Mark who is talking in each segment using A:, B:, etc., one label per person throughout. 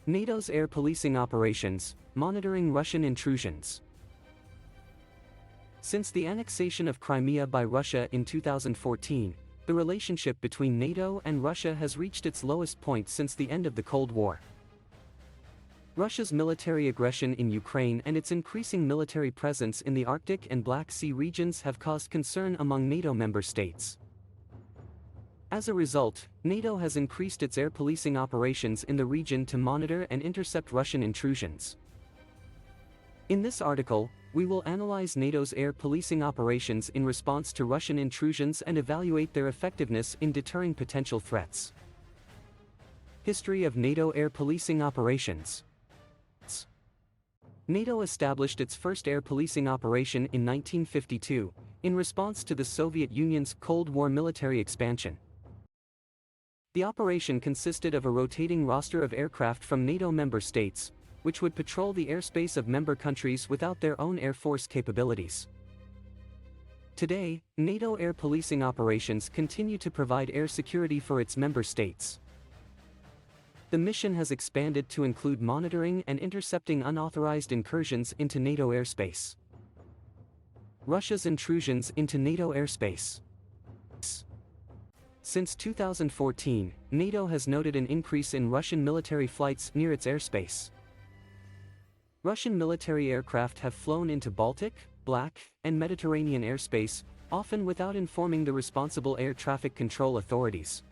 A: NATO's air policing operations, monitoring Russian intrusions. Since the annexation of Crimea by Russia in 2014, the relationship between NATO and Russia has reached its lowest point since the end of the Cold War. Russia's military aggression in Ukraine and its increasing military presence in the Arctic and Black Sea regions have caused concern among NATO member states. As a result, NATO has increased its air policing operations in the region to monitor and intercept Russian intrusions. In this article, we will analyze NATO's air policing operations in response to Russian intrusions and evaluate their effectiveness in deterring potential threats. History of NATO air policing operations. NATO established its first air policing operation in 1952, in response to the Soviet Union's Cold War military expansion. The operation consisted of a rotating roster of aircraft from NATO member states, which would patrol the airspace of member countries without their own air force capabilities. Today, NATO air policing operations continue to provide air security for its member states. The mission has expanded to include monitoring and intercepting unauthorized incursions into NATO airspace. Russia's intrusions into NATO airspace. Since 2014, NATO has noted an increase in Russian military flights near its airspace. Russian military aircraft have flown into Baltic, Black, and Mediterranean airspace, often without informing the responsible air traffic control authorities.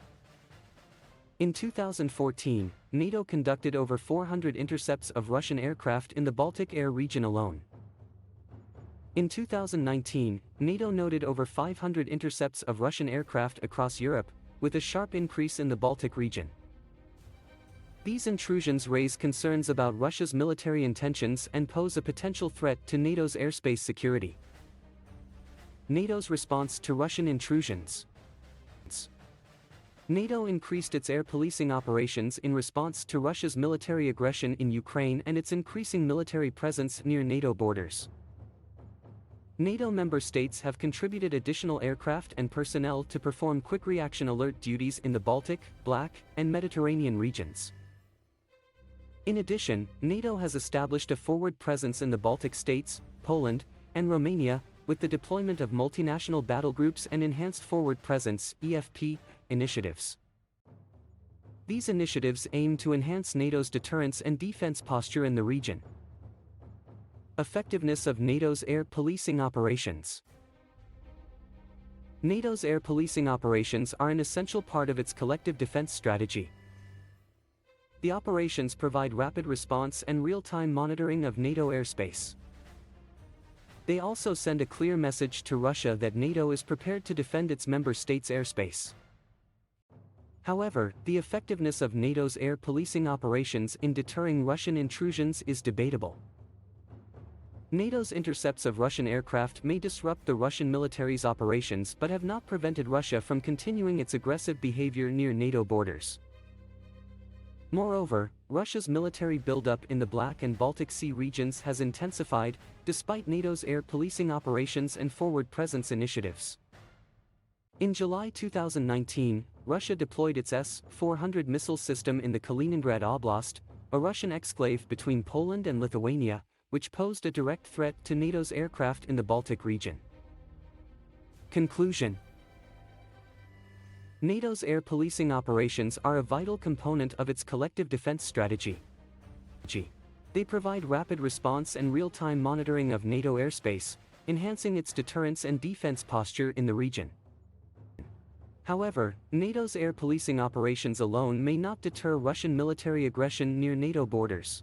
A: In 2014, NATO conducted over 400 intercepts of Russian aircraft in the Baltic Air region alone. In 2019, NATO noted over 500 intercepts of Russian aircraft across Europe, with a sharp increase in the Baltic region. These intrusions raise concerns about Russia's military intentions and pose a potential threat to NATO's airspace security. NATO's response to Russian intrusions. NATO increased its air policing operations in response to Russia's military aggression in Ukraine and its increasing military presence near NATO borders. NATO member states have contributed additional aircraft and personnel to perform quick reaction alert duties in the Baltic, Black, and Mediterranean regions. In addition, NATO has established a forward presence in the Baltic states, Poland, and Romania, with the deployment of multinational battle groups and enhanced forward presence (EFP) initiatives. These initiatives aim to enhance NATO's deterrence and defense posture in the region. Effectiveness of NATO's air policing operations. NATO's air policing operations are an essential part of its collective defense strategy. The operations provide rapid response and real-time monitoring of NATO airspace. They also send a clear message to Russia that NATO is prepared to defend its member states' airspace. However, the effectiveness of NATO's air policing operations in deterring Russian intrusions is debatable. NATO's intercepts of Russian aircraft may disrupt the Russian military's operations but have not prevented Russia from continuing its aggressive behavior near NATO borders. Moreover, Russia's military buildup in the Black and Baltic Sea regions has intensified, despite NATO's air policing operations and forward presence initiatives. In July 2019, Russia deployed its S-400 missile system in the Kaliningrad Oblast, a Russian exclave between Poland and Lithuania, which posed a direct threat to NATO's aircraft in the Baltic region. Conclusion: NATO's air policing operations are a vital component of its collective defense strategy. They provide rapid response and real-time monitoring of NATO airspace, enhancing its deterrence and defense posture in the region. However, NATO's air policing operations alone may not deter Russian military aggression near NATO borders.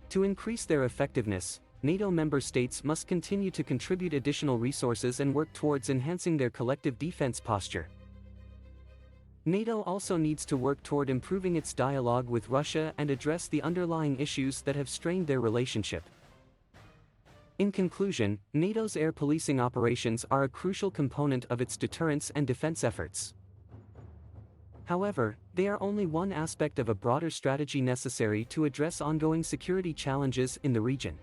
A: To increase their effectiveness, NATO member states must continue to contribute additional resources and work towards enhancing their collective defense posture. NATO also needs to work toward improving its dialogue with Russia and address the underlying issues that have strained their relationship. In conclusion, NATO's air policing operations are a crucial component of its deterrence and defense efforts. However, they are only one aspect of a broader strategy necessary to address ongoing security challenges in the region.